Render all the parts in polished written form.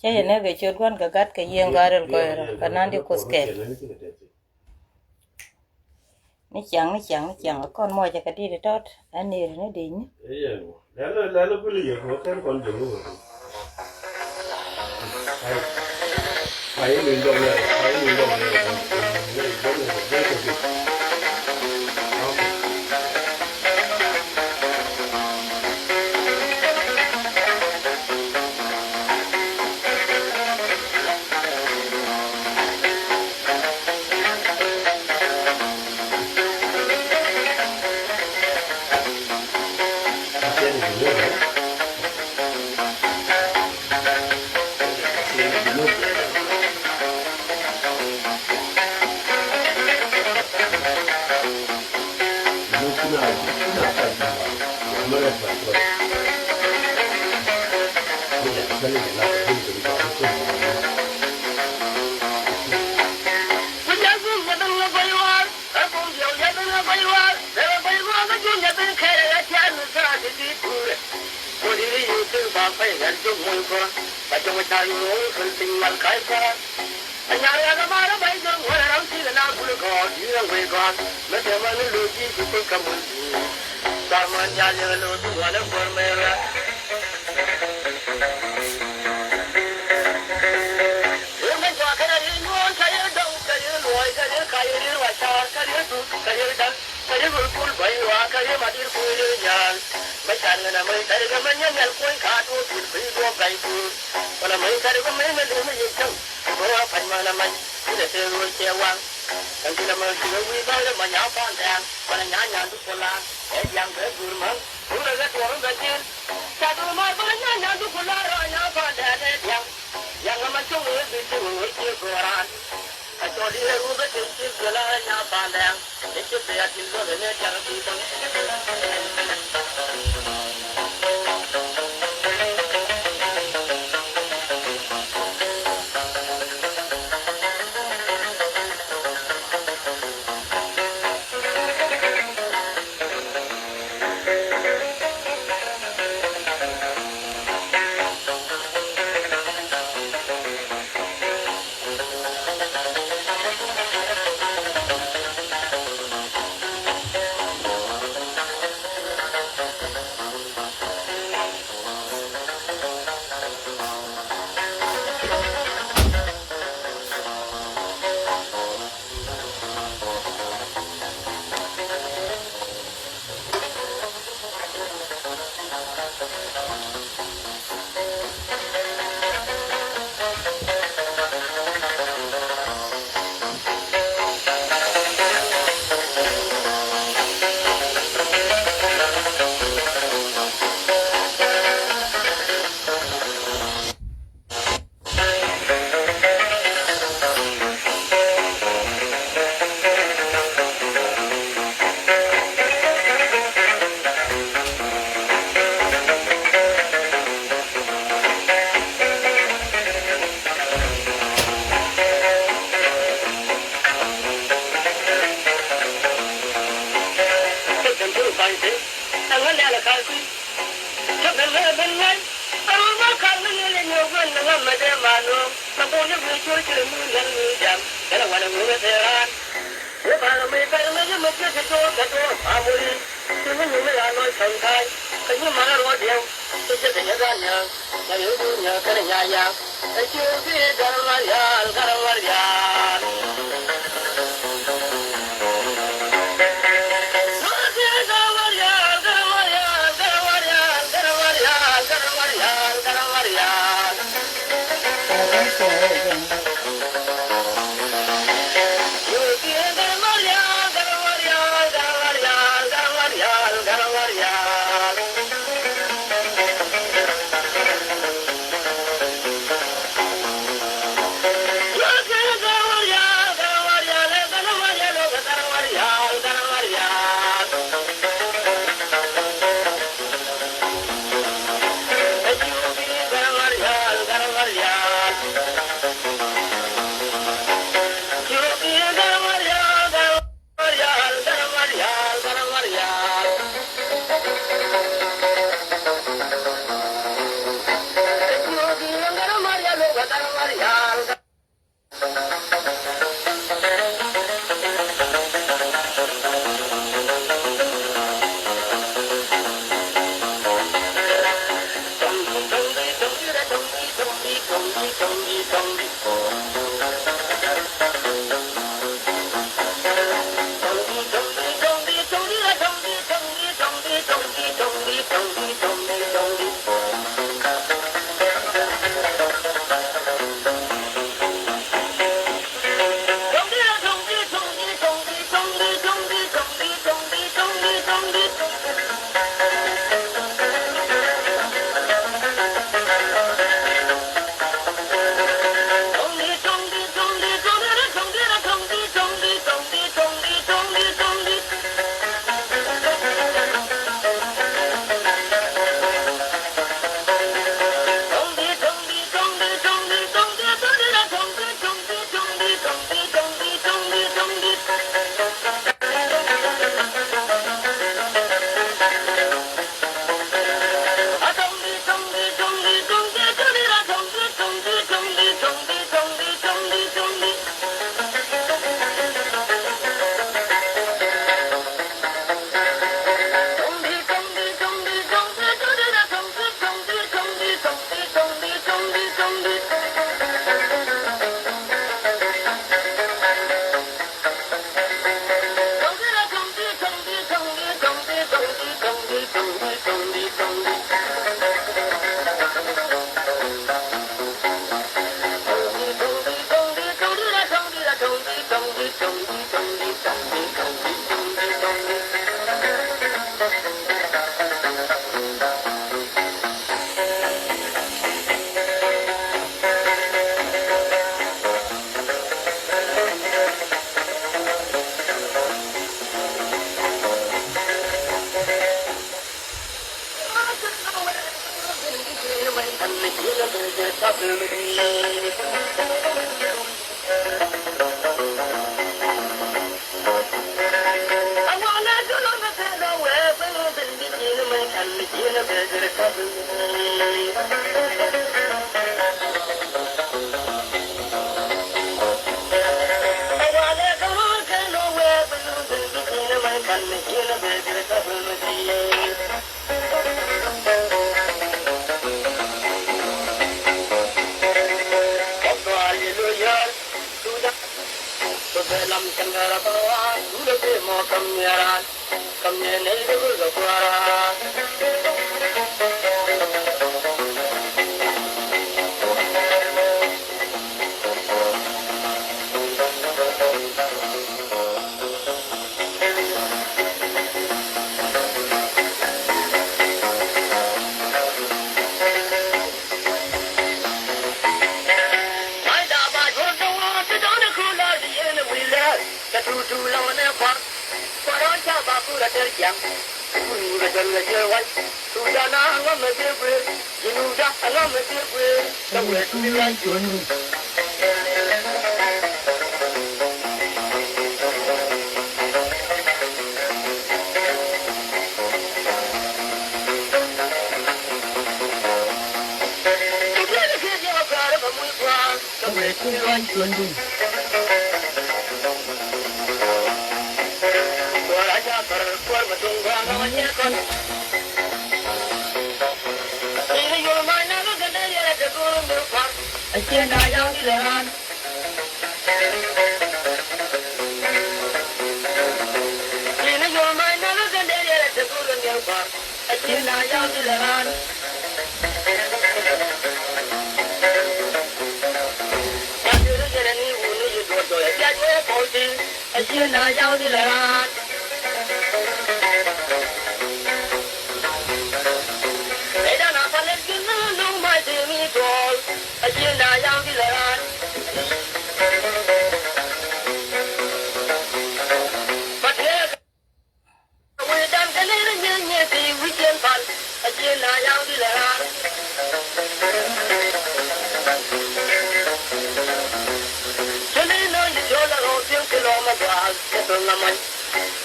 Chay ne ke chot kwan ka gat ka yen garel ko era kanandi kuskel. Ni chang kon mo ja ka di tot ani ne din. Lalo bili ya ko kan kon jolu. Ai ni dong le, ai ni dong le.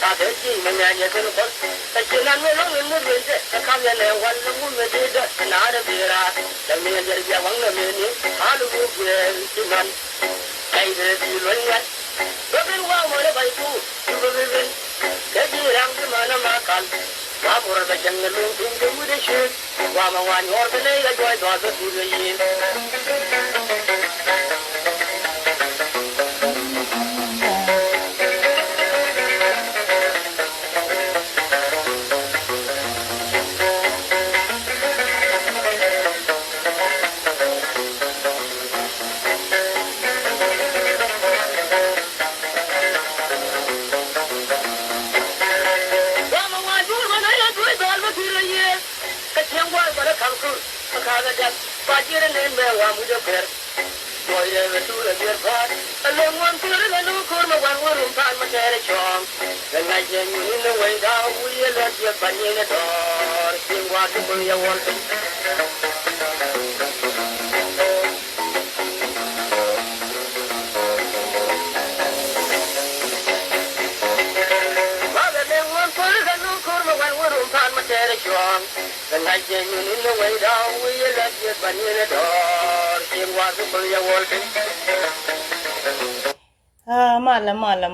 ta để chi mà nhà nhà cái con ta chỉ làm người nó người muốn người thế ta không nhà này quan nó muốn người thế đó na được gì ra đằng này giờ giờ vắng là mình đi à lu về chỉ mình cái gì đi luôn nhá đối với qua mà nó bay tu đối với cái gì làm cái mà nó mà cần qua một cái chân nó luôn tìm cái mũi để chơi qua mà qua nhỏ cái này là chơi đó tôi đi rồi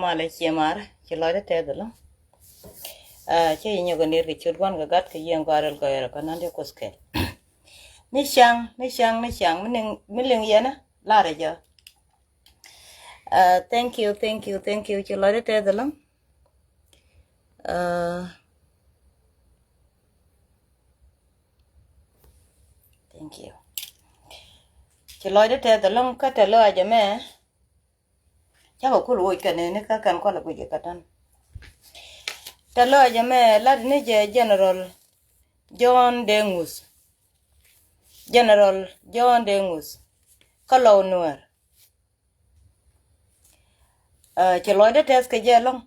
mala chiamar ci loy de tedlo ci ñu ko nir ci wan ga gat ke yen garal ko era kanande ko skel ni chang miling yana la reja thank you ci loy de tedlo thank you ci loy de tedlo ka te lo ajame cháu có lỗi cái này nó các con có là cái gì cả tan ta lo cho mẹ là nó je General John Dengus có lâu nữa chỉ nói để test cái gì long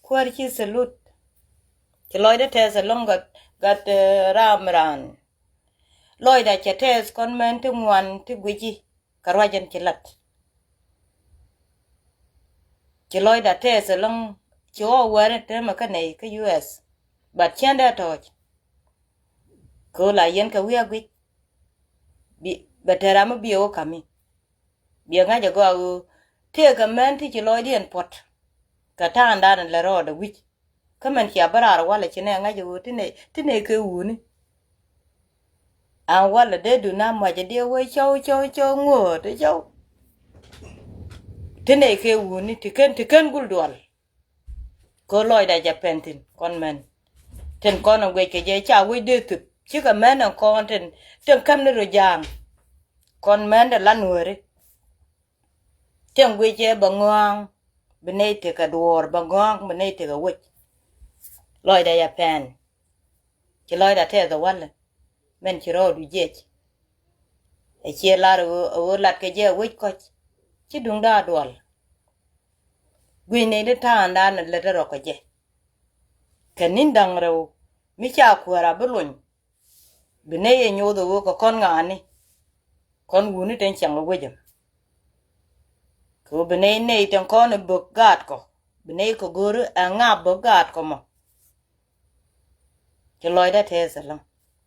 qua đi salute chỉ nói để test long gạt ram lôi đã chỉ test con men tu ngoan tu guji karwajan chilat chiloi da test long cho ware te makane ka US but chanda to ko la yen ka wi agwi bi betera ma bi o kami bi nga ja go te ka men ti chiloi dien pot ka ta anda na le ro da wi ka men ya barar wala chine nga jo tine ke wuni an wala de du na ma je de we chou ngo de chou tene ke wuni tiken guldwal ko loy da japentin kon men ten kon we ke je cha we de tu chi ka men kon ten kam ne ro jang kon men da lanwere ten we je bangwang bene te ka dor bangwang bene te ka we loy da japen chi loy da te da wala men ci ro du je e ci la ro lat ke je wi ko ci dung da dol gwi ne de ta anda na le ro ko je kenin dang ro mi cha ku ra bulun bine ye nyo do ko kon ngani kon wu ni ten chang lo we ko bine ne ten kon bu gat ko bine ko guru a nga bu gat ko mo ci loy da te salam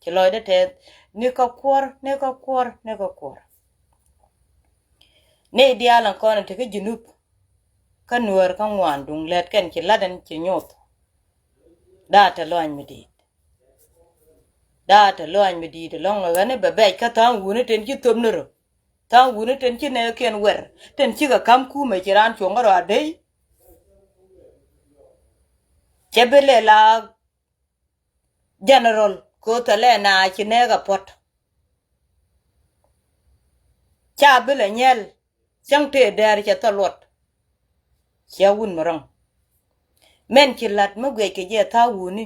ci loy de te ni ko kwor ne dia lan kono te ke junup kan nuer kan wan dung let ken ci ladan ci nyot da ta loan mi di de long ga ne bebe ka ta wuni ten ci tom nero ta wuni ten ci ne ken wer ten ci ga kam ku me ci ran chongaro ade chebele la general ko tale na chinega pot cha bele nyel chang te der cha talot cha wun marang men chilat mo gwe ke je ta wuni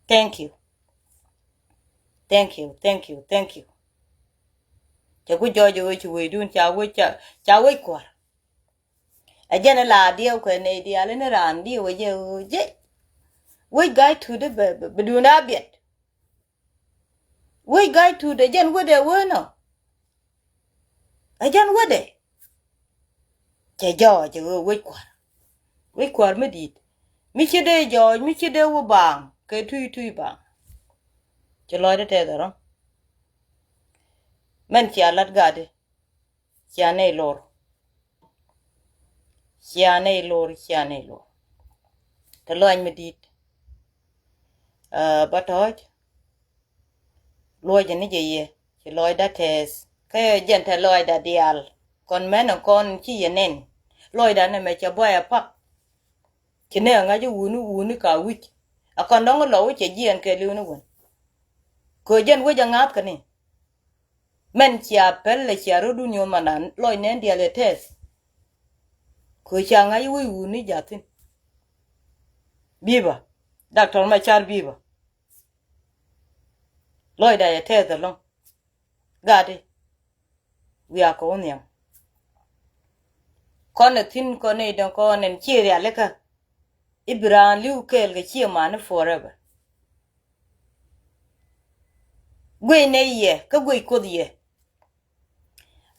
thank you cha ku jojo chu we dun cha we kwar a jena la dio ko ne dia le ne ran di we je we guy to the beduna biet we guy to the jen we de we no a jen we de che jo che we kwar me dit mi che de jo mi che de wo bang ke tui bang che lo de te daro men chi alat gade chiane lor te lo an me dit batoj lo je ni je ye che lo da tes ke jen te lo da dial kon men kon chi ye nen lo da ne me che boya pak che ne nga ju unu ka wich a kon dong lo che jen ke lu nu won ko jen wo ja ngat ka ni men chia pelle chia rodu nyo manan lo nen dia le tes ko cha nga ju unu jatin biba doctor ma char biba lo da ye tes long gade we are ko nyam kon tin ko ne don ko nen chi ya le ka ibran liu kel ga chi man forever gwe ne ye ka gwe ko ye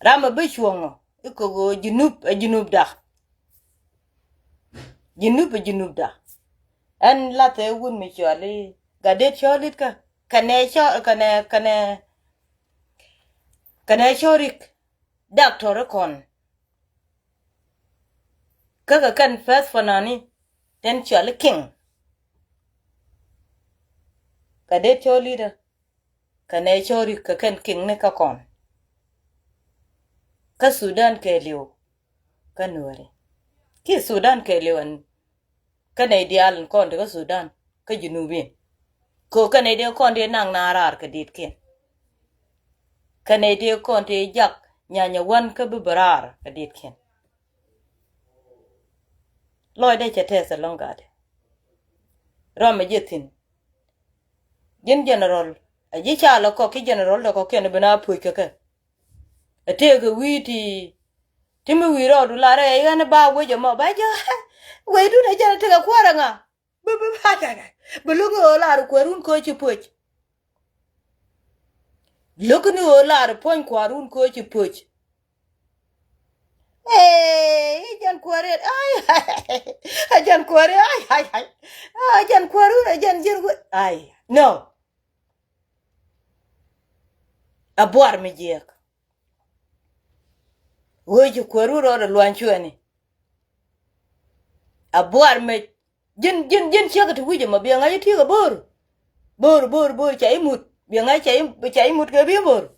rama be chuongo iko go junub da en late wun mi chali gade cholit ka kane chorik doctor kon kaga kan first fanani ten chali king gade cholida kane chorik ka kan king ne ka kon ka Sudan ke liu ka nuere ki Sudan ke liu an kane dial kon de Sudan ka junubin ko kane de kon de nang narar ka dit ken kane de kon de jak nyanya wan ka bibarar ka dit ken loy de chete sa longade rome jetin gen general a ji chala ko ki general do ko ken bina puike ka ate ga witi timi wiro du lare yana ba we mo ba jo we du na jana te ga kwara nga bu ba ta ga bulugo la ko run ko chi puch lugni o la pon ko run ko chi puch jan kware ay jan kware ay jan kwaru jan jir ay no abuar mi jek woju kwaru ro luanchuani abuar me jin chega tu wije ma bianga yiti ga bor chai mut bianga chai mut ga bi bor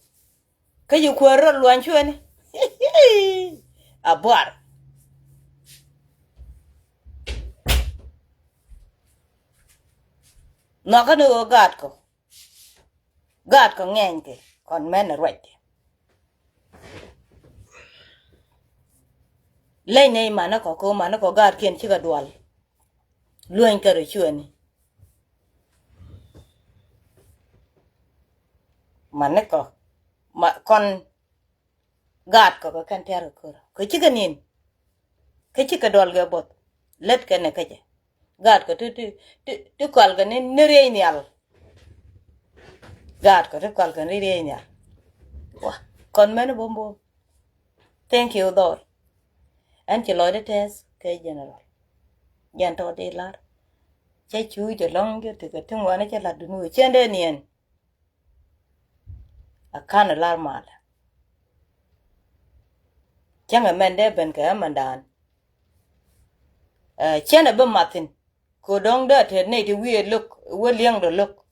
ka ju kwaru luanchuani abuar no ka no gat ko ngenge kon men right le nei mana ko gat ken chiga dwal luen ka ro chuani mana ko ma kon gat ko kan ter ko chiga nin ke chiga dwal ga bot let ka ne ka je gat ko tu kwal ga ne re ni al gat ko tu kwal ga re ni al wa kon men bombo thank you dor an chi loy de tes ke general yan to de lar che chu de long ge te ke tung wa ne che la du nu chen de nien a kan lar mal changa men de ben ke mandan chen a be matin ko dong de te ne ti wi look we liang do look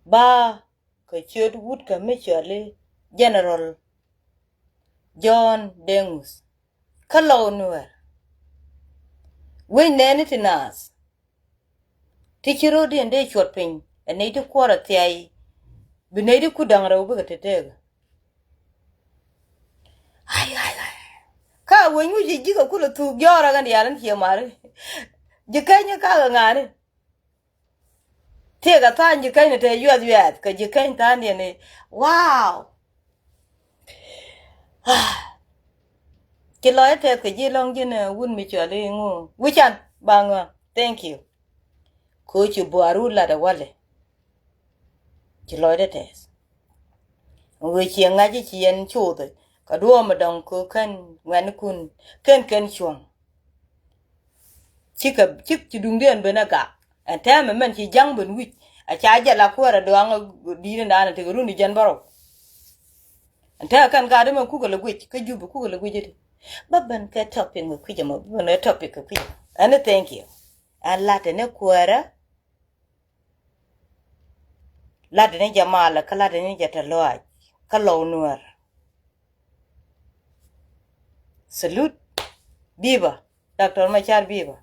ba ko chet wut ka me chale general John Dengus kalo nuer we nene tinas tichiro de ende chot pin ene de kwara tiai binede ku dangra ubi tetega ay ka wenyu ji ko kula tu gyora gan yaran ki mare jikanya ka ngane tega tan jikanya te yuat ka jikanya tan ne wow kilo te ke ji long jine wun mi chale ngo wichan banga thank you ko chi buaru la da wale chi loy de tes we chi ngaji chi yen chu de ka do ma dong ko kan wen kun ken chuang chik chi dung den bena ga anta men chi jang ben wi a cha ja la ko ra do ang di na na te ru ni jan baro anta kan ga de man ku ga la gwi ka ju ku ga la gwi je babban ka topic mu ku jama na topic ku and thank you Allah ta ne kuara la de ne jamala kala de ne jata loaj kala nuer salute biba Dr. Machar biba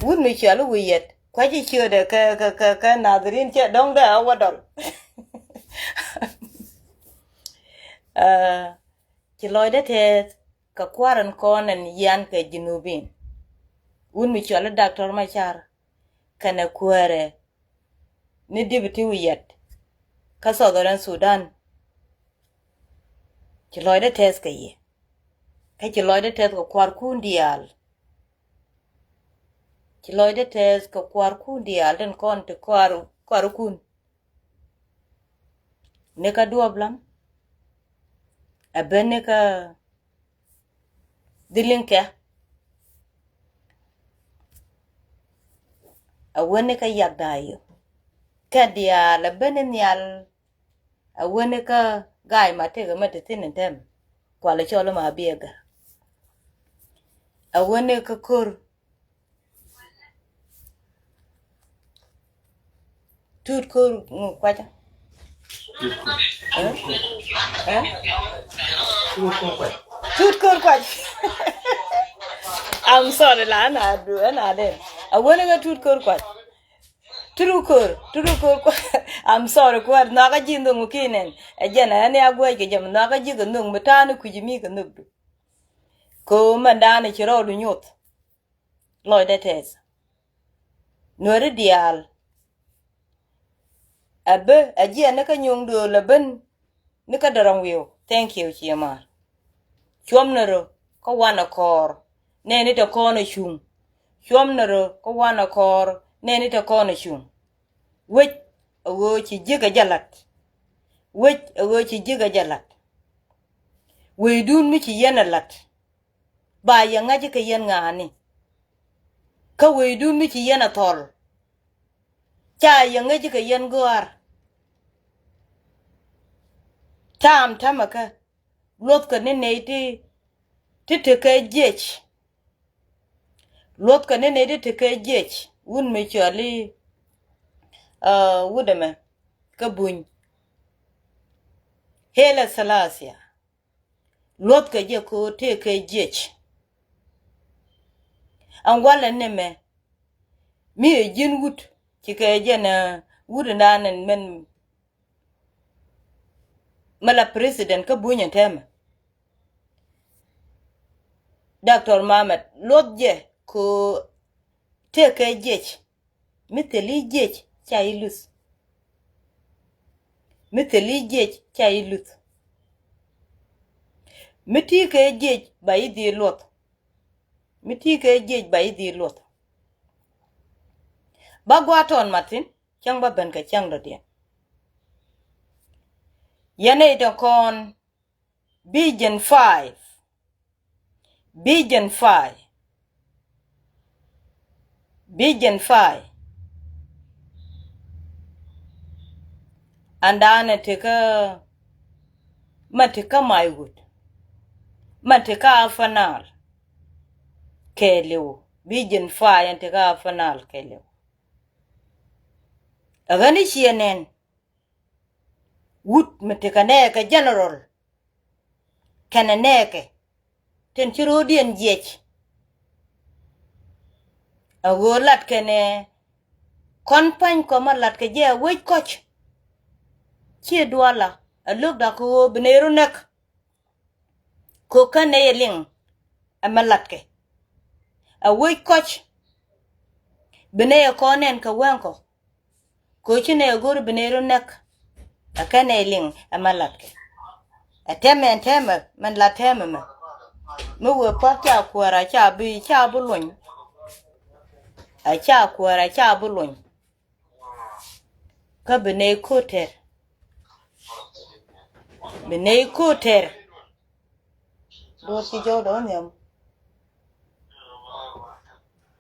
wun mi chalu wiyet kwaji chode ka nadrin che dong da wadol ci loy de te ka kwaran konen yan ka jinubin wun mi chalu Dr. Machar kana kware ni dibiti wiyet ka Southern Sudan ci loy de tes ka ye ka ci loy de tes ko kwar kundial ci loy de tes ko kwar kundial den kon te kwar kun ne ka duoblam abene ka dilinka awene ka yagdayo ka dial abene nyal awene ka gai mate ga mate tinin tem kwala cholo ma biega awene ka kur tut kur kwaja tut kur kwaja I'm sorry la na do na den awene ka tut kur kwaja Turukur I'm sorry kwar na ka jindo mukinen ajana ne agwe ke jam na ka jiga nung mutane kujimi ka nubdu ko mandane chiro du nyot loy de tes NUER dial abe ajia ka nyong do laben ne ka darang wiu thank you chiamar chomnero ko wana kor ne ni to kono chum chomnero ko wana kor ne ni to kono chum wech awo chi jiga jalat wech awo chi jiga jalat we dun mi chi yana lat ba ya ngaji ka yan ngani ka we dun mi chi yana tol cha ya ngaji ka yan gwar tamaka lot ka ne ti ka jech lot ka ne ti ka jech un mi chali wudame kabuny hela salasia lot ka je ko te ka jech an wala neme mi jin wut ki ka je na wudanan men mala president ka bunya tema Dr. Mohamed lot je ko te ka jech miteli jech cha ilus miteli jech cha ilus miti ke jech ba idi lot miti ke jech ba idi lot ba gwaton matin chang ba ben ka chang do dia yane do kon Vision 5 andane teka matika maiwood matika afanal kelew Vision 5 anteka afanal kelew agani CNN wood matika neka general kana neke ten chirodian jech agolat kene konpan komalat ke je wech koch chi duala aluk da ko bneru nak ko kane yeling amalat ke a wech koch bne konen ka wanko ko chine gor bneru nak akane yeling amalat ke ateme man la teme me we pa cha kwara cha bi cha bulun a cha kwara cha bulun ka bene koter do si jo do nyam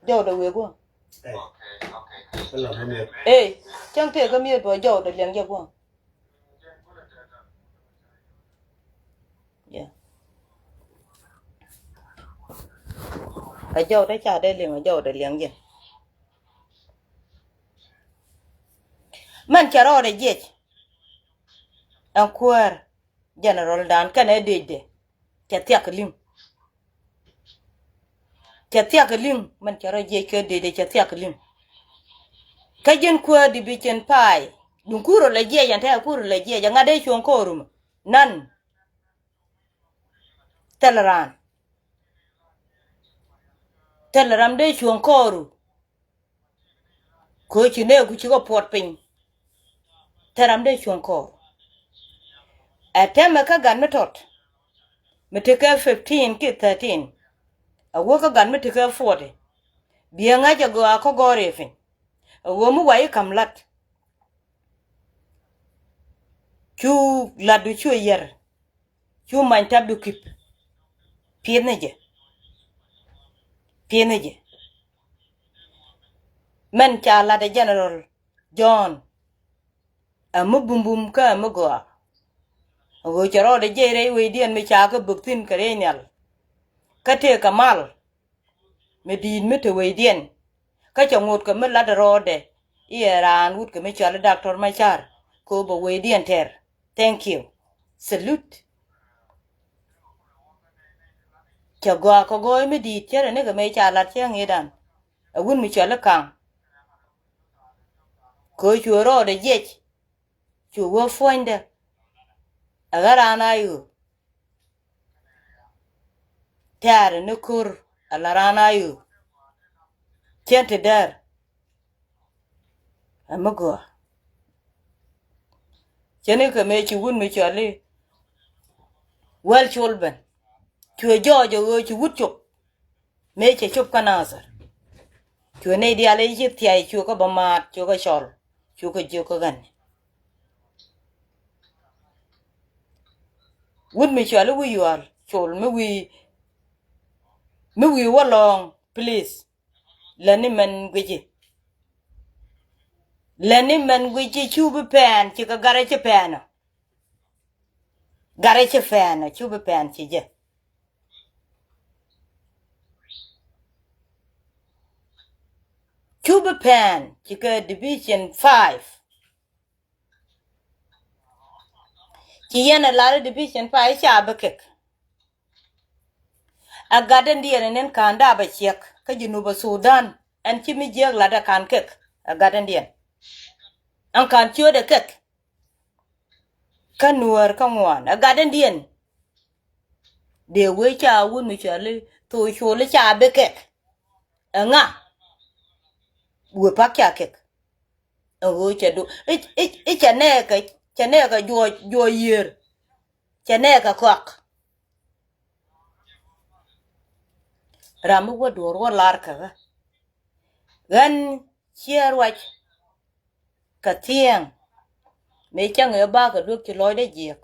jo do we go Hello, Hamid. chẳng thể có miệt vào dầu để liền cho qua. Yeah. Ở dầu đấy trả đây liền ở dầu để liền gì. Man chả rõ để gì. Anh quên general dan cái này đi đi. Chả tiếc cái lim. Chả tiếc cái lim. Man chả rõ gì cái đi đi chả tiếc cái lim. Cái dân quên đi bị chân pai. Đúng curo là gì anh thấy curo là gì. Chẳng ai chuông corum. None. Teleram de chuông coru. Cô chỉ nêu chỉ có port pin. Teleram de chuông coru. At time ka gan method. Me take 15 ki 13. A wo ka gan me take 40. Biya nga ja go ako gore fin. A wo mu wai kam lat. Chu ladu chu yer. Chu man tab du kip. Pieneje. Men cha la de General John. A mu bum bum ka mu go. Wo charo de jere we dien me cha ka buktin karenyal. Ka te kamal. Me din me te we dien. Ka changot ka me la de rode. Iran wut ka me cha la doctor ma char. Ko bo we dien ter. Thank you. Salute. Cha go ko go me di chere ne ka me cha la che ngedan. A wun me cha la kang. Ko chu ro de jech. Chu wo fonde. Agara anayu. Tiare nukur alarana yu. Chente der. Amago. Chene ka me chu wun me chali. Well chulben. Chu jojo chu wut chup. Me che chup kanazar. Chu ne dia le jip tiai chu ka bamat chu ka shol. Chu ka ju ka gan. Wun me chali wi yual. Chul me wi walong please. Lani men gwiji. Lani men gwiji chu be pen chi ka gare che pen. Gare che fen chu be pen chi je. Chu be pen chi ka division 5. Chi yana la division 5 cha be kek. A garden dia nen kanda ba chek ka Junuba Sudan an chi mi jeg la da kan kek a garden dia an kan chua de kek ka nuer ka ngwan a garden dia de we cha wun mi cha le to chu le cha be kek a nga bu pa kya kek a wo cha do cha ne ka jo yer cha ne ka kwak ramu wa dor wa lar ka gan chier wach ka tieng me chang e ba ka duk ti loy de jek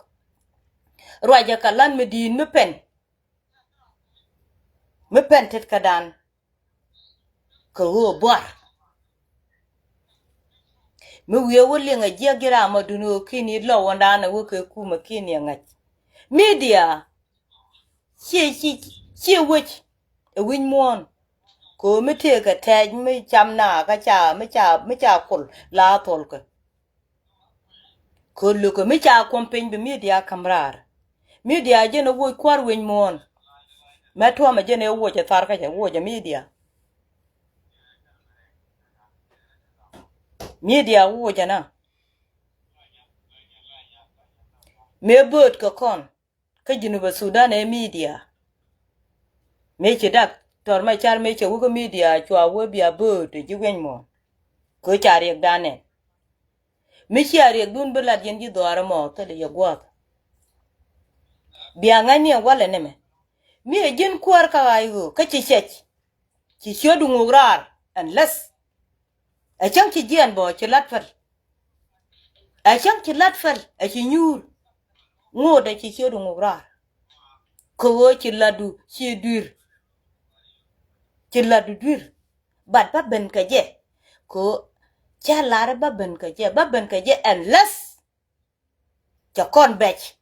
rwaja ka lan me din me pen tet ka dan ko wo bar me wiye wo lenga je gira ma duno kini lo wanda na wo ke ku ma kini ngach media chi wach e win mon ko me te ka taj me cham na ka cha me cha kul la tol ko lu ko me cha kompin be media kamrar media je no wo kwar win mon me to ma je ne wo je tar ka je wo je media wo je na me bot ko kon ka Junuba Sudan e media me che dak tor ma char me che wo media chwa wo bia bot ji wen mo ko char yek dane me char yek dun belat yen ji doara mo to le yagwa bia ngani wala ne me mi jin kwar ka ayo ka ci chech ci shodu ngugrar unless a chang ci jian bo ci latfal a chang ci latfal a ci nyur ngoda ci shodu ngugrar ko wo ci ladu ci dur ci ladu dur bat ba ben ka je ko cha lar ba ben ka je unless cha kon bech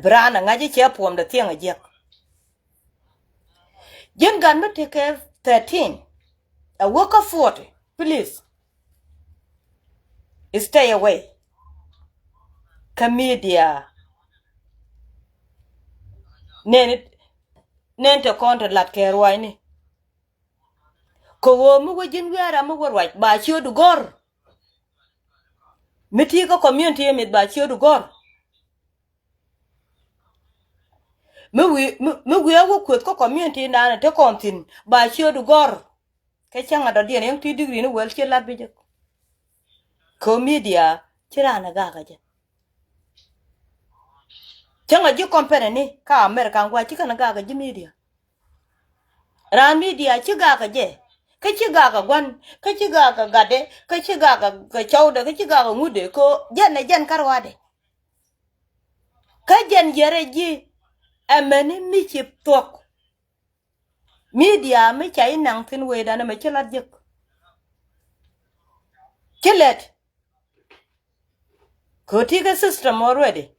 brana ngaji che pom da tiang ajek jen gan me take 13 a work of 40 please stay away Kamedia nen te konta lat kerwai ni ko wo mu wajin wera mu warwai ba chiodu gor miti ko community mit ba chiodu gor mu wi wo kwet ko community na te kontin ba chiodu gor ke changa do dien yang ti degree ni wel che lat bi je ko media chirana ga ga je changa ji compare ni ka America ngwa chi kana ga ga ji media ran media chi ga ga je ka chi ga ga gwan ka chi ga ga gade ka chi ga ga chaude ka chi ga ga ngude ko jen karwade ka jen yere ji amene mi chi tok media mi chai nang tin we da na me chilat je chilet ko ti ga system already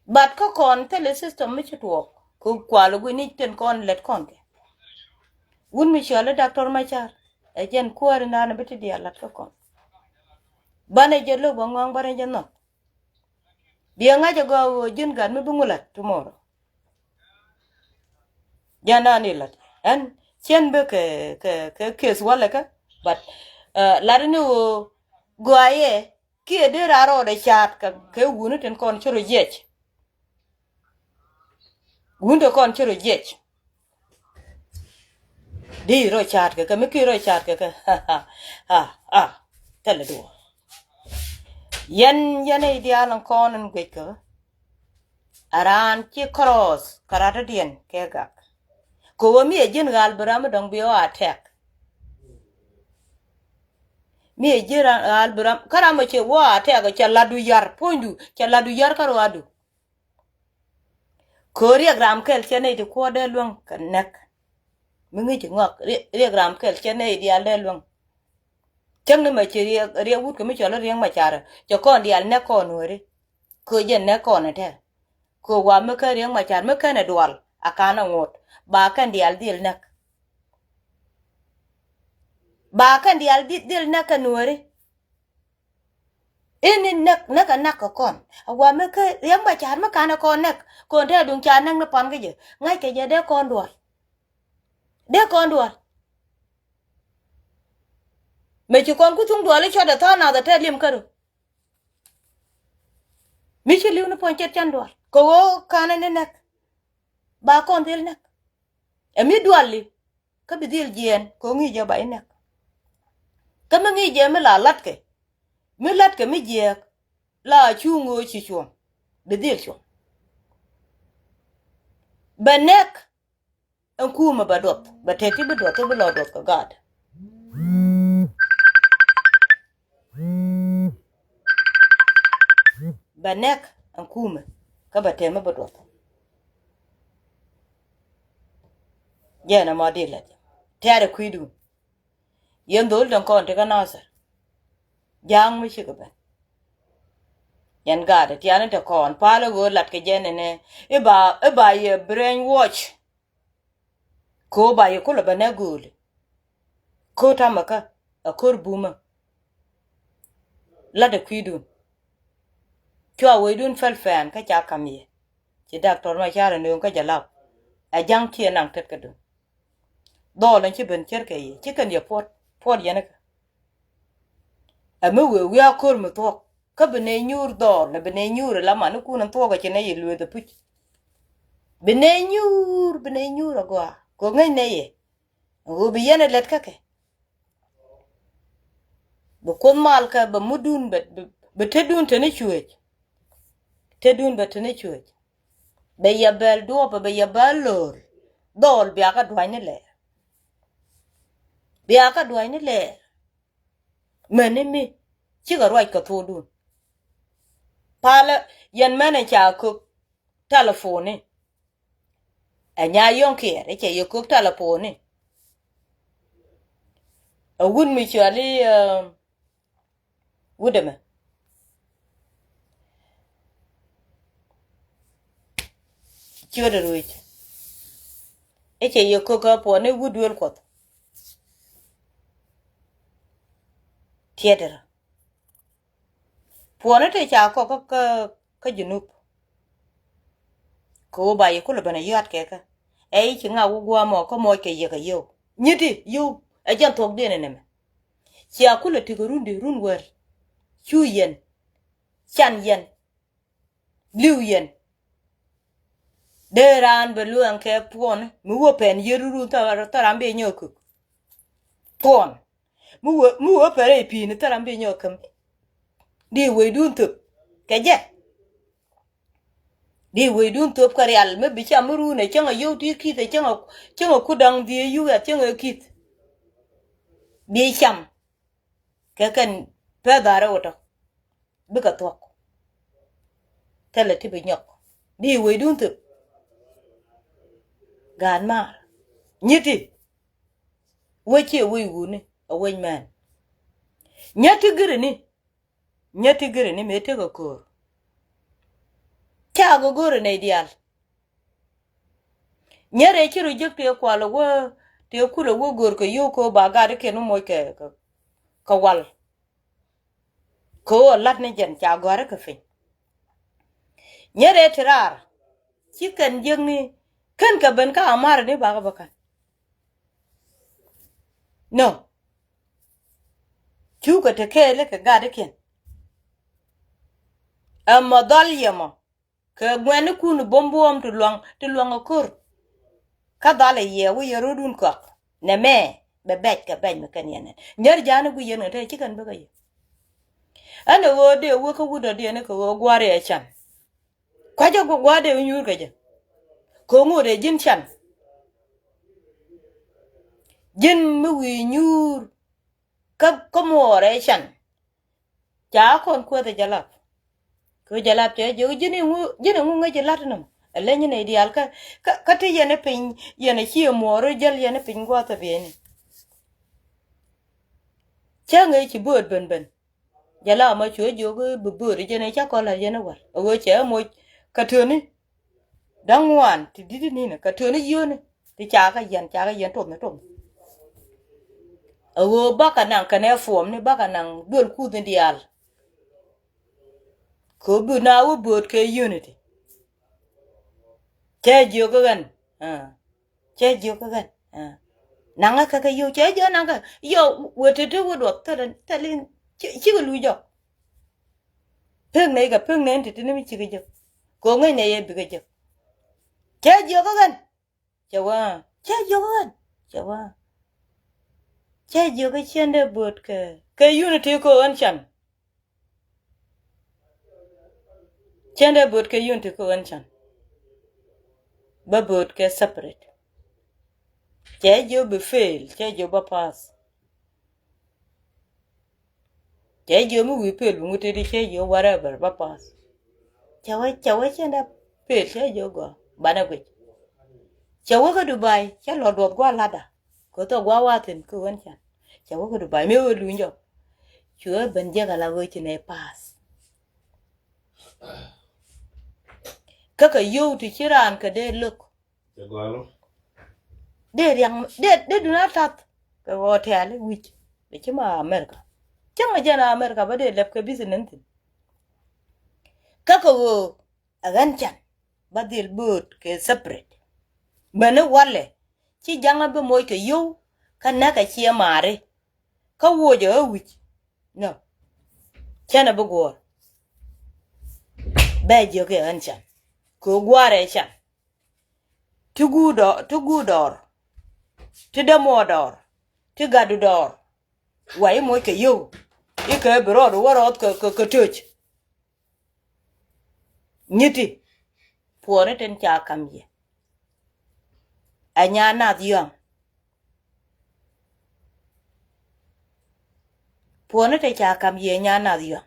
but ko kon tele system mi chi tok ko kwalo gu ni ten kon let kon ke un mi chale doctor ma char e jen kuar na na beti dia lat ko kon bane je lo bangong bare je no dia ngaje go jin gan mi bungulat tomorrow jana ni lat an chen be ke kes wala ka but larni wo goaye ki de raro de chat ka ke wunu ten kon choro jech wundo kon choro jech di ro chat ka me ki ro chat ka ha tele do yan idealan kon en gweka aran chi cross karata dien ke gak ko wo mi ejin gal bram dong bio attack mi ejin gal bram karama che wo attack cha ladu yar pondu cha ladu yar karo adu ko ri gram kel chene de ko de luang kanek mi ngi ngok ri gram kel chene di ale luang chang ne ma che ri wut ko mi chola ri ma chara cho kon di al ne kon wori ko jen ne kon ate ko wa me ka ri ma char me ka ne dwal akana ngot ba kan di al dil nak ba kan di al dil nak nuori ini nak kon wa me ka ri ma char me kana kon nak kon te dung cha nak ne pan ke je ngai ke je de kon dwal me chi kon ku chung dwal cho da tha na da te lim karu mi chi liu ne pon chet chan dwal ko wo kana ne nak ba kon dil nak e mi dwal li ka bi dil jien ko ngi je ba nak ka ma ngi je me la lat ke mi je la chu ngo chi chu bi dil chu ba nek en kuma ba dot ba te ti ba dot ba lo dot ka gad ba nek en kuma ka ba te ma ba dot jena ma dila tare kuidu yendol don kon te kana sar jang mi shi ga ba yan gada tiana te kon palo go lat ke jene ne e ba ye brain watch ko ba ye kula bana gul ko tamaka a korbuma la de kuidu kyo we dun fel fan ka cha kamye ci doctor ma chara ne ka jalaw a jang tie nang tet ka du do lan ci ben cerke yi ci kan ye pot yana ka a me we a kor mu to ka bene nyur do na bene nyur la man ku nan to ga ci ne yi lu de puch bene nyur go ko ngai ne ye go bi yana let ka ke bu kon mal ka ba mudun be te dun te ne chuech te dun be te ne chuech be ya bel do be ya balor dol bi aka dwani le bi aka dwani le menemi ci ga roi ka to dun pala yan mena cha ko telefoni anya yonke re che yo ko telefoni a wun mi chali wudema chiodo ruich eche yo ko ka po ne wudwel ko tiedera po ne te cha ko ka junub ko ba yi ko le bana yat ke ka e chi nga wu gwa mo ko mo ke ye ka yo nyiti yu e jan tok de ne me chi akule ti rundi run wer chu yen chan yen liu yen de ran be luan ke pon mu wo pen yeruru ta rambe nyoku pon mu wo pere pi ni ta rambe nyokam di we dun tu ke je di we dun tu ka real me bi cha muru ne changa yo ti ki te changa ku dang di yu ya changa kit bi cham ke kan pe dara oto bi ka tok tele ti bi nyok di we dun tu gan mar nyiti weche we gune a wen man nyati gire ni mete go ko cha go gore ne dial nyere chiru jekte kwalo wo te kula wo gor ko yo ko ba ga de ke no mo ke ka wal ko lat ne jen cha gore ka fin nyere tirar chiken jengni kan ka ben ka amar ne ba ga bakan no chuka te kele ka ga de ken amma dal yama ka gwen kun bombuam tu luang akur ka dale ye wi yorudun ko ne me be bet ka ben me kan yene nyer jana gu yene te chikan be ga ye ana wo de wo ka wudo de ne ko gware ya chan kwa jo go gwade nyur ga je ko ngore jin chan jin mu wi nyur ka more chan ja kon ko de jalap ko jalap te jo jini ngu ngaje latnam alle nyine ideal ka te yene pin yene chi moro jal yene pin gwa ta bene change chi bod ben jala ma cho jo go bubur jene cha ko la yene war wo che mo ka toni dangwan ti didi ni na ka toni yone ti cha ka yen tom wo baka nan ka ne form ni baka nan dol ku de dial ko bu na wo bod ke unity che jo ko gan che jo ko gan nanga ka yo che jo nanga yo wo te wo do ta lin chi ko lu jo peng nei ga peng nen ti ni mi chi ga jo ko ngai ne ye bi ga jo che jo ko gan che wa che jo ko gan che wa che jo ko chen de bod ke unity ko an chan chen de bod ke unity ko an chan ba bod ke separate che jo be fail che jo ba pass che jo mu wi pel mu te di che jo whatever ba pass chawa chen da pel che jo go bana gwe chawa ga Dubai che lo do gwa lada ko to gwa watin ko an chan chawa ga Dubai me wo lu njo chua ben je ga la wo che ne pass kaka yo ti chiran ka de look de yang de do not tat ka hotel which de chima America changa jana America ba de lep ka business kaka wo agan chan ba dil boot ke separate bana wale chi janga be moy ke yo kana ka chi mare ka wo jo which no chana bu go ba jo ke an chan ko gware chan tugudor tidamodor tigadudor wai mo ke yo ike bro do warot ka toch nyiti puone ten cha kam ye anya na diong puone te cha kam ye nya na diong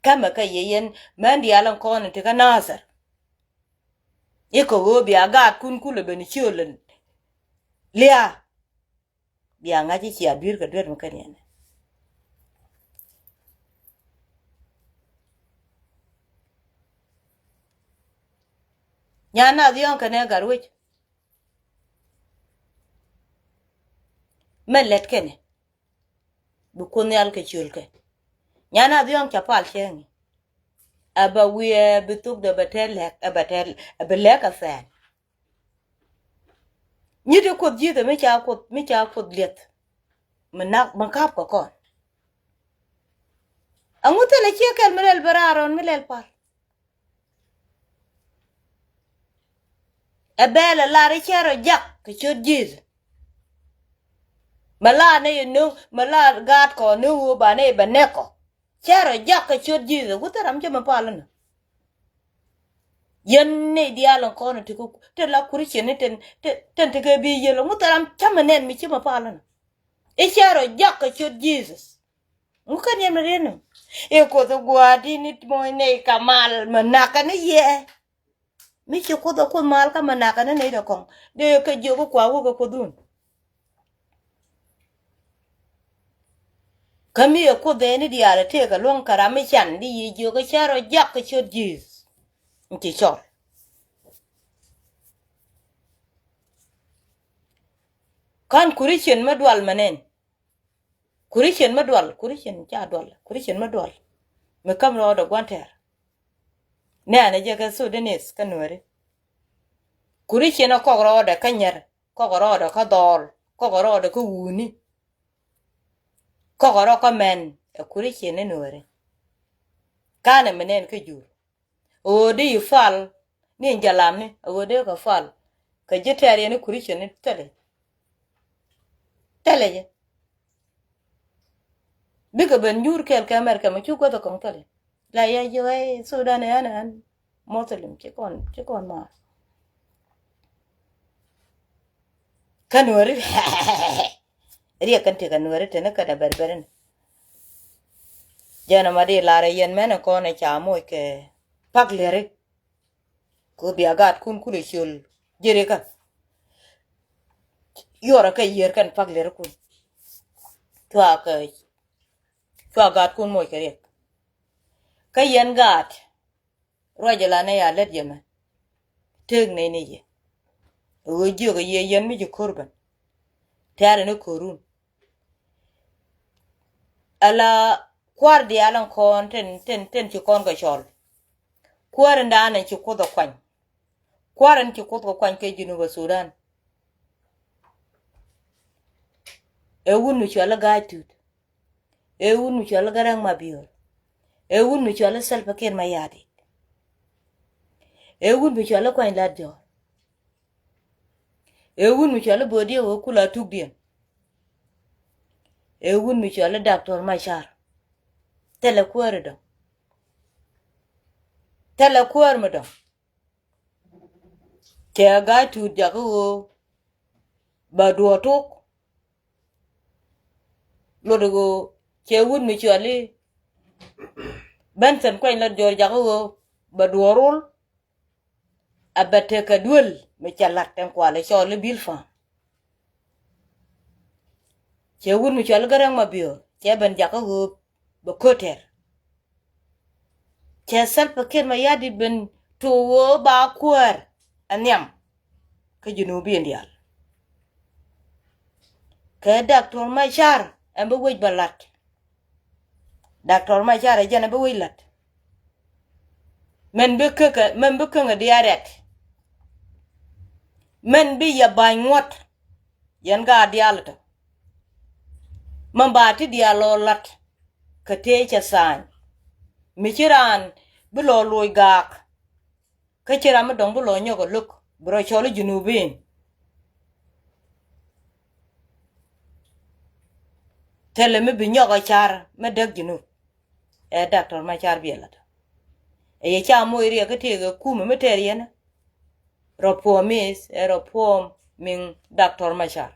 kama ka ye yen man di alan kon te ka nasar e ko go bi aga kun kule ben cholen lia bi anga ji chi adir ka dwer mkan yen nya na diong ka ne garwich men let kene bu kun yal ke chulke nya na diong cha pal chengi aba wiye bituk de batel abelek afen nyite kod jite mi cha kod liet menak makap ko kon angute le chekel melel bararon melel par abela la re chero jak ke chod jiz mala ne no mala gat ko no ba ne baneko chero jak ke chod jiz gutaram je mapalana yen ne dialon kono tiku te la kuri chene ten te bi yelo mutaram chamanen mi chima palana e chero jak ke chod Jesus mukan yen mereno e ko to guadi ni mo ne kamal manaka ne ye mi che ko do ko mal ka manaka ne do kon de ke jogo kwa wo ko dun kami e ko de ni diare te ka lon karame chan di yi jogo chero jak ke chod Jesus nti chor kan kurichen madwal manen kurichen madwal kurichen cha dwal kurichen madwal me kam ro do gwanter ne ane je ka so denis kanore kurichen ko ro de kanyer ko ro de ka dol ko ro de ko wuni ko ro ka men kurichen ne nore kana menen ke jur o de fal ni jalam ni o de ka fal ka jetari ne kurichen ne tele je biga ben jur kel ka amerika ma chu ko to kon tele la ya yo e sudan an muslim ci kon ma kanori riya kan te kanori te na kada berberen jana mari la re yen mena ko ne cha mo ke pak lere ko bi agat kun kule chul jere ka yora ka yer kan pak lere kun to agat kun mo ke re ka yen gat rojala ne ya let yema teg ne ne ye o jo ga ye yen mi je korban tare ne korun ala kwar di alan kon ten ci kon ga chol kwar ndana ci ko do kwan kwaran ci ko do kwan ke jinu ba sudan e wunu ci ala gatut e wunu ci ala garang mabiyor e wunu ci ala salpa ken mayadi e wunu ci ala kwan ladjo e wunu ci ala bodi o kula tugdien e wunu ci ala doctor machar tele kwar do tele kwar mo do ke gatut jago ba duotok lodogo ke wunu ci ali bensen kwan ladjo jago ba duorul abate ka duel me chalat ten kwale chole bilfa che wunu chole garang mabio che ben jaka go ba koter che salpa ken ma yadi ben to ba kwar anyam ka junubi ndial ka doctor machar ambe wej balat doctor machar jana be wej lat men be ka diaret men bi ya banywat yan ga dialto man ba ti dialo lat ka te cha san mi chiran bi lo loy gak ka chira ma dong bi lo nyogo luk bro cholo junubin tele mi bi nyogo char ma dag junub e doctor ma char bi lat e cha mo ri ka te ga ku me te ri na reform min Dr. Machar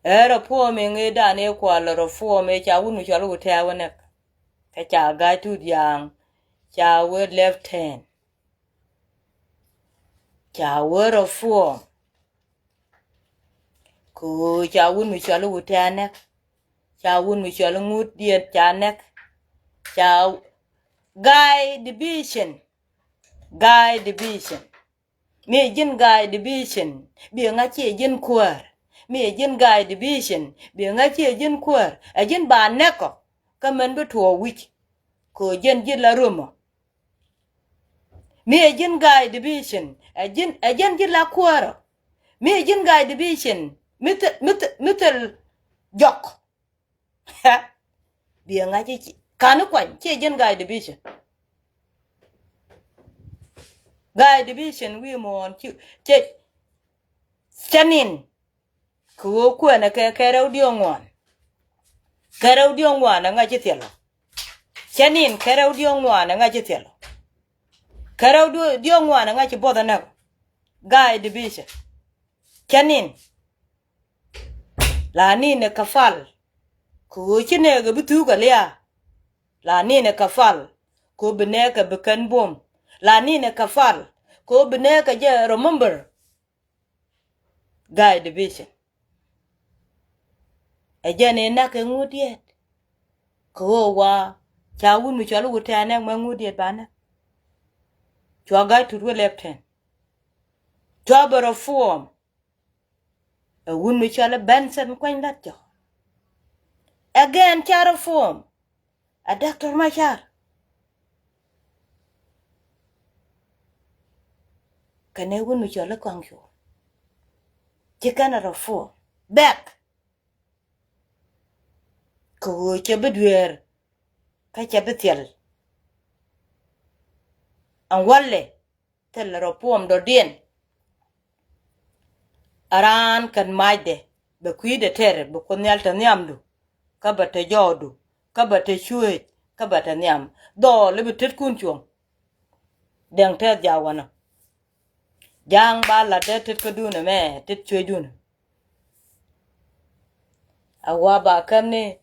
reform min da ne kwa la reform e cha wunu cha lu te wa ne ka cha ga tu yang cha we left hand cha we reform ku cha wunu cha lu te ne cha wunu cha lu ngut diet cha ne cha guy division me jin guy division bi nga che jin kwar me jin guy division bi nga che jin kwar a jin ba ne ko ka men bu to wich ko jin la rumo me jin guy division a jin la kwar me jin guy division mit jok bi nga che kanu kwan che jin guy division we mon che chanin ku ku na ke rew diongwan nga che telo chanin ke rew diongwan nga che telo ke rew diongwan nga che boda na guy division chanin la ni ne kafal ku chine ga bitu ga lia la ni ne kafal ko bene ka bekan bom la ni ne kafal ko bene ka je remember guy division ejane na ke ngudiet ko wa cha wunu cha lu ta na ma ngudiet bana chwa guy to left hand chwa boro form a wunu cha la benson kwen lat jo again cha reform a Dr. Machar kane wunu cha la kwangyo chikana reform back ko che bedwer ka che betel an walle tel reform do dien aran kan maide be kuide tere be konyal ta nyamdu ka bata jodu ka bata chuet ka bata nyam do le betet kun chuom deng te jawana jang ba la tet ko dune me tet chue dune awa ba kam ne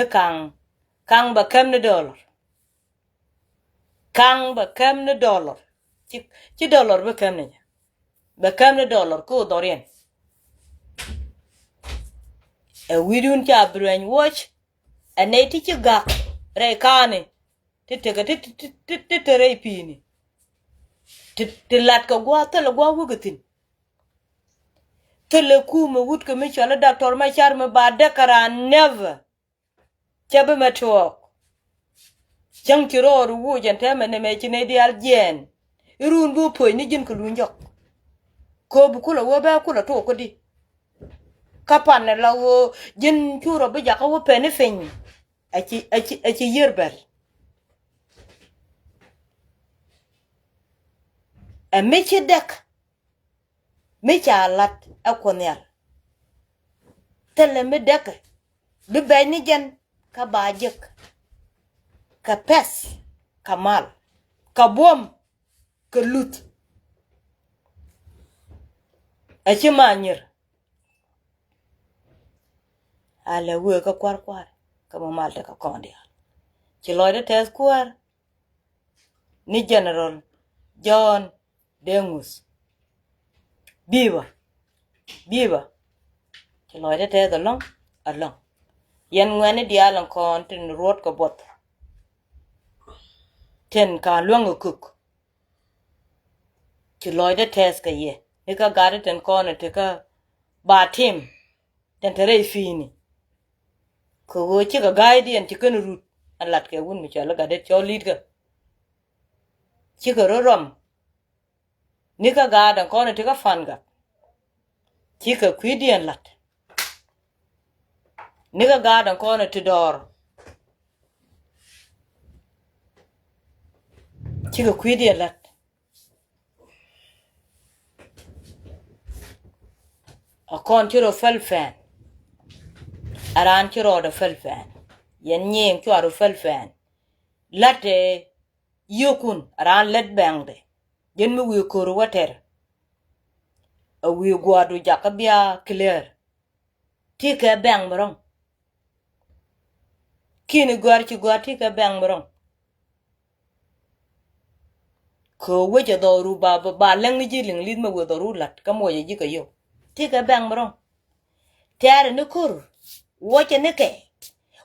kang ba kam ne dollar kang ba kam ne dollar chi dollar ba kam ne dollar ko dorien e widun cha brain watch ane ti chi gak re kane te re pini te lat ka gwa te la gwa wugatin te le ku me wut ka me chala Dr. Machar me ba de kara never chabe me to chang kiro ru wu jan te me ne me chine di aljen irun bu poi ni jin ku lunjok ko bu kula wo ba kula to ko di kapan la wo jin churo be ja ka wo pe ne fen achi yerbel a mechi dek mecha lat akonyal tele me dek be be ni jan ka bajek ka pes kamal ka bom ka lut achi manyer ala we ka kwar ka mamal de ka kondi ci loyde tes kwar ni General John Dengus biba ci loyde tes along yen ngene di alan kon tin road ko bot ten ka luang cook ci loyde tes ka ye ni ka gade ten kon te ka ba tim ten tere fini ko wo ci ga guardian ci kan rut alat ke wun mi chala gade cho lead ka ci ga rom ni ka gada kon te ka fanga ci ka kwidian lat ni ka gada kon te dor ci ka kwidian lat a kon ci ro falfan aran ci ro da falfan yen nyeng ci ro falfan latte yokun ran let bang de jen mi wi kor water a wi gwadu jakabia clear ti ka bang brong kini gwar ci gwar ti ka bang brong ko weje do ru ba leng ji ling lid ma we do ru lat ka mo ye ji ka yo ti ka bang brong tiare ne kur woche ne ke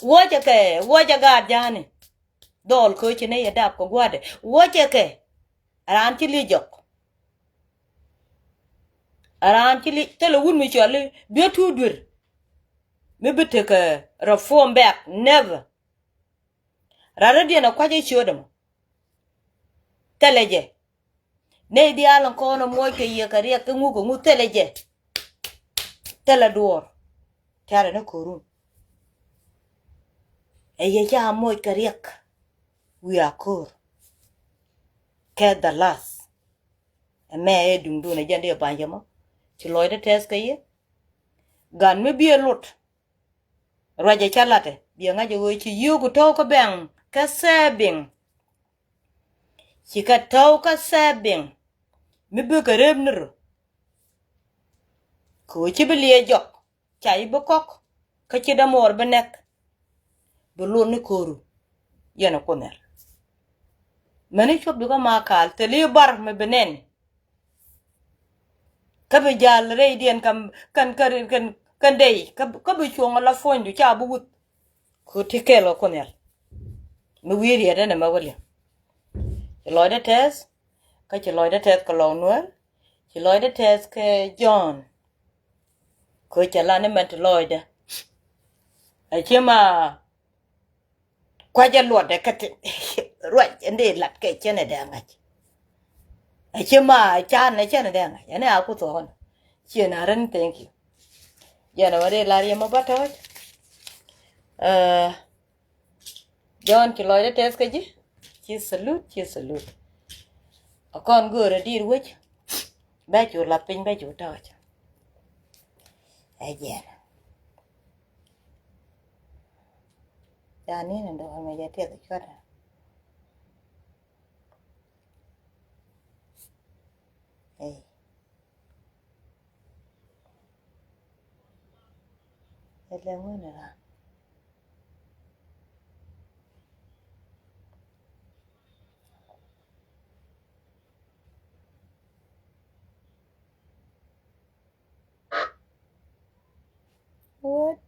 woche ga jani dol ko ci ne ya dap ko gwade woche ke ran ci li jok aran ci li tele wun mi chole be tu dur me bete ka reform back never rara dia na kwaje chodam teleje ne dia lan ko no moy ke ye ka riya ka ngu teleje tele dor tare na korun e ye ja moy ka riya we are kor ke the last e me e dum do ne jande banjama ci loy de test ka ye gan me bi lot raje chalate bi nga je ci yugo to ko ben ka sabing ci ka taw ka sabing mi be ka rebnur ko ci beliye jok chay bu kok ka ci da mor ba nek bu lo ni koru yana ko mer mani chop bi ko makal te li bar me benen ka be jal reidien kam kan dey ka be chonga la fondu cha bu wut ko tikelo ko mer mi wiri ya dana ma wali loide test ka ci loide test ko law NUER ci loide test ke John ko ci la ne ment loide a ci ma kwaje lode kati right ende lat ke chene de ngach a ci ma cha ne chene de ngach ene aku to hon ci na ran thank you yana wade lari ma bato John ci loide test ke ji ci salute akon gore dir wich ba chu la pin ba chu to ayen yani ndo ma ya te chota ele ngona what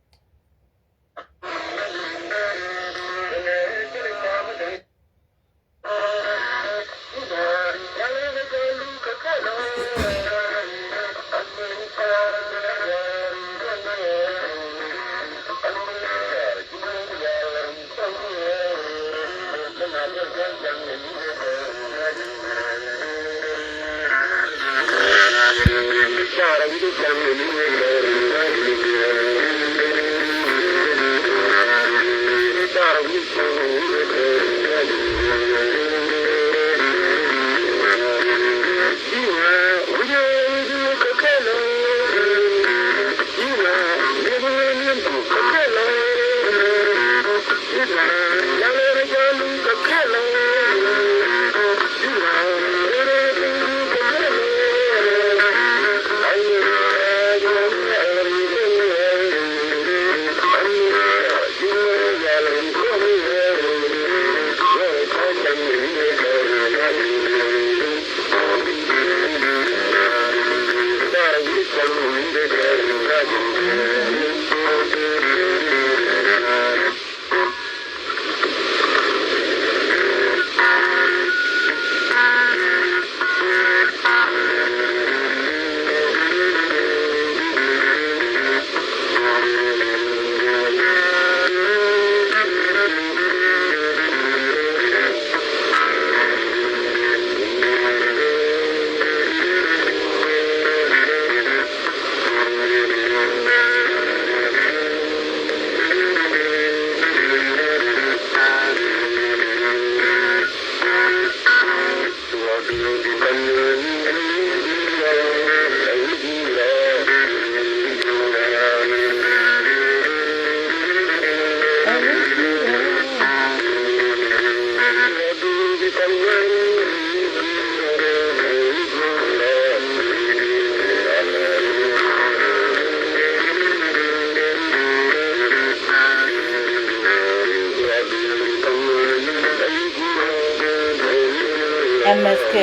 MSK.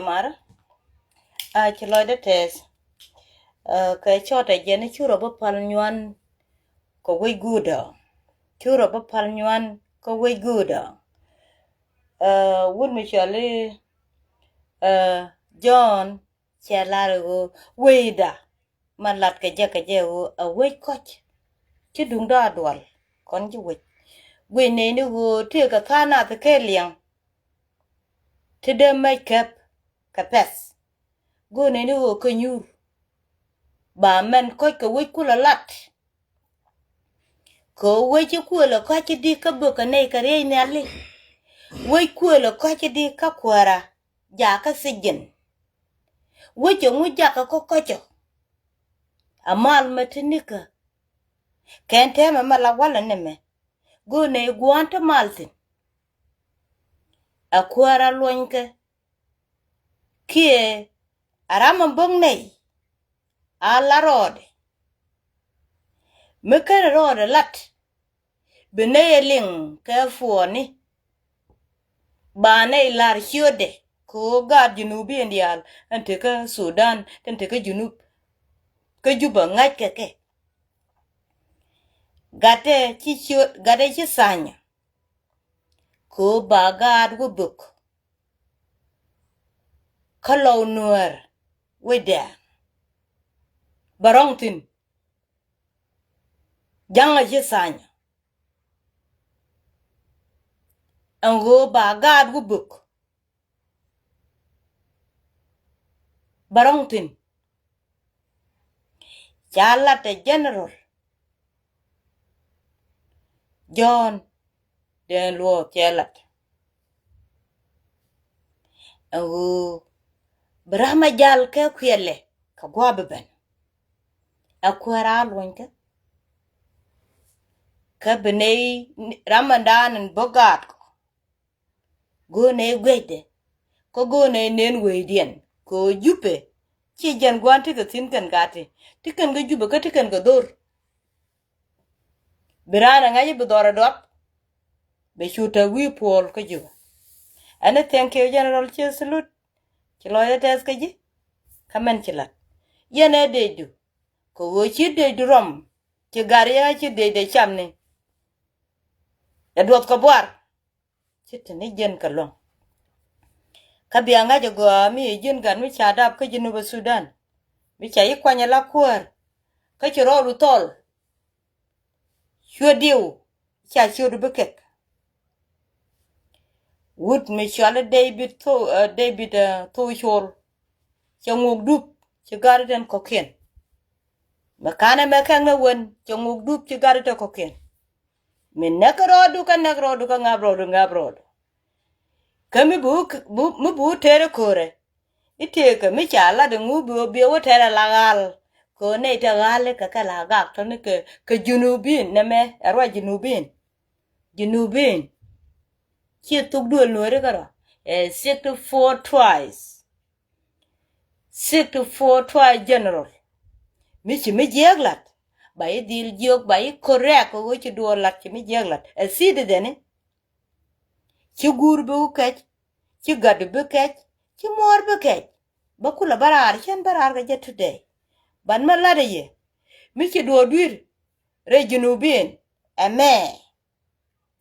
Mara. Chilo de test. Ka chota jene churo ba pal nyuan ko we guda. Churo ba pal nyuan ko we guda. Wun mi chale John chalare go weida. Malat ka jaka jeho a we koch. Chidung da dwal. Kon ji we. We ne ni go te ka kana te ke liang. Te de makeup ka pes. Go ne ni go kanyur. Ba men koch ka we kula lat. Ko we chi kula koch di ka buka ne ka re ne ali. We kula koch di ka kwara. Ja ka sijin. We ngu jaka ko kocho. Amal matinika. Kente me mala wala neme. Go ne guanta maltin. Akwara luanke. Kie arama bong nei. Ala rode. Mekere rode lat. Beneye ling ke fuoni. ba ne lar hyode ko gad junubi indial ante ka Sudan ante ka junub ka juba ngaj ke gate chi sanya ko ba gad wo buk kalo nuer weda barongtin janga chi sanya ango ba gad wo buk barongtin chala te general John den luo chelat ango Brahma jal ke kwele ka gwaben akwara lonka ka bene Ramadan bogat go ne gwede ko go ne nen wedien ko jupe chi jan gwante ka tin kan gati tikan ga jube ka tikan ga dor birana ngaji bedora dot be shuta wi pol ka juba ana thank you general chesalut ci loya tes ka ji kamen ci lat yene deju ko wo ci deju rom ci garya ci de chamne ya dot ko boar ci tane jen ka long ka bianga je go mi jen gan mi chadap ka jinu ba Sudan mi chayi kwanya la kwar ka ci ro tol shodiu cha shodu buket wood mi chala David to shol changuk dup ci garden koken makana mekanga won changuk dup ci garden koken min nekrodu ka ngabrodu kami bu tere kore iteke mi chala de ngubu bi wo tere lagal ko ne te gale ka kala gak to ne ke junubin ne me arwa junubin chi tuk duel nuere karo 64 twice general mi chi mi jeglat ba yi dil jog ba yi correct ko chi duol lat chi mi jeglat sidi dene chi gur bu kech chi gad bu kech chi mor bu kech ba kula barar chen barar ga jet today ban ma lade ye mi chi do duir re junubin ame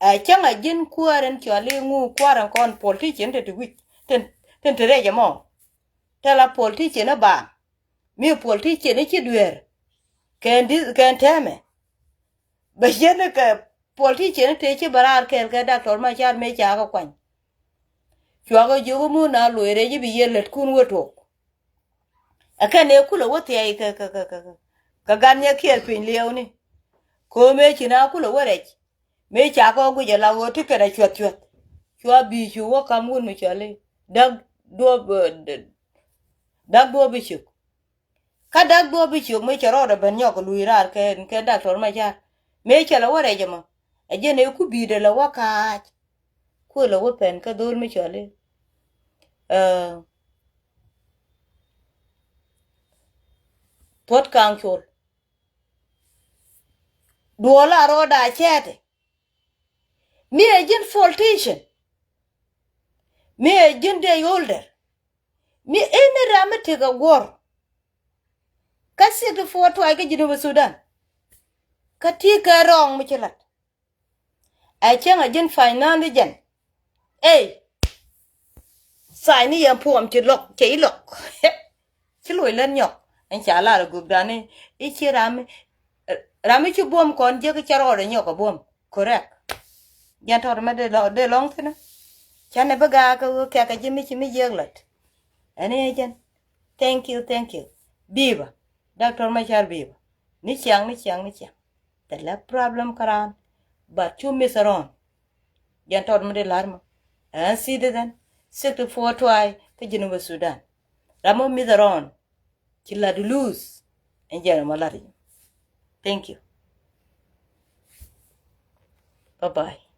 a changa jin kuaren chali ngu kuaren kon politician te wich ten tere jamo tela politician ba mi politician chi duer ken teme ba jene ka politician te chi barar kel ga doctor ma char me cha ga kwan chwago jogo mu na loire ji bi yelet kun woto akane kula wote ai ka ganya kiel pin leoni ko me china kula wore me cha ko gu la wo ti kera chwat chwa bi chu wo kamun mi chale dag do bi chu ka dag do bi chu me charo da ben yok luirar ke doctor ma cha me chala wore jama ajene ku bi de la waka ko la wo pen ka dor mi chale pot kang chol duola roda chete me agent politician me agent de older me ene ramete ga war kasi de foto ay ga jinu Sudan kati ka rong mi chelat ay chen agent finance jen sai ni yam puam chi lok chi lok chi loi len nyok en cha la gub dane I chi rami chi bom kon je ka charo de nyok bom correct yan tor ma de long thina chane baga ka jimi chi mi jeglat ane jen thank you biba doctor machar biba ni chang the la problem karan but chu misaron yan tor ma de larma an si de den 64 twai ka jinu Sudan ramo misaron chilla du lose en jere malari thank you bye bye